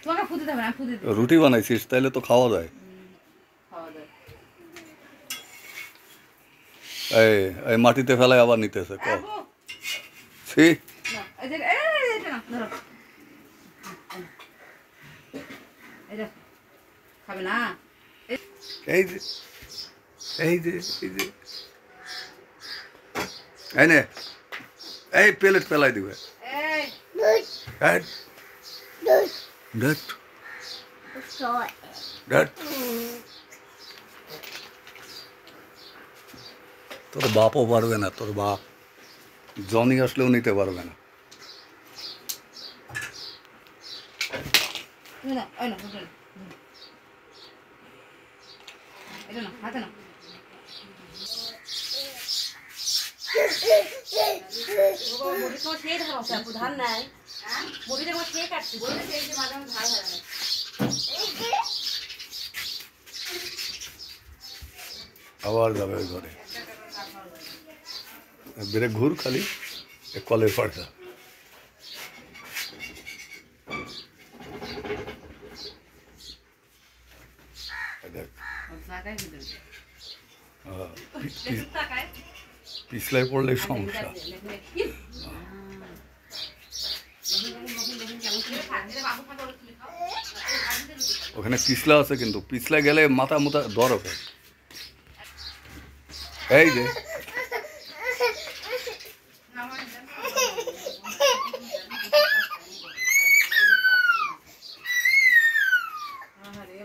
তোমাকে ফুটে দেবে না, ফুটে দেবে। রুটি বানাইছিস তাইলে তো খাওয়া যায়। খাওয়া যায়। এই এই মাটিতে ফেলায় আবার নিতেছে ক ছি না, এই যে এটা না, ধরো। এই দেখো, খাবে না? এই যে এই যে এই যে এই নে এই প্লেট ফেলাই দিবে এই, হ্যাঁ ডট ডট তোর বাপও পারবে না, তোর বাপ জনি আসলেও নিতে পারবে না। এই না, এই না, ফুটে না। এটা না, হাতে না। বড়ি তো খেয়ে ধরো, আপু ধান নাই। বড়িটা আমার খেয়ে কাটছি, বড়িটা খেয়ে যে মাঝে মাঝে ধান হয় না। আবার যাবে ওই ঘরে বেড়ে ঘুর খালি কলের পাড়টা পিছলাই পড়লে সমস্যা। ওখানে পিছলা আছে কিন্তু পিছলা গেলে মাথা মুথা ধরবে। এই যে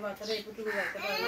বাচ্চারা একটুকু যাইতে পারে।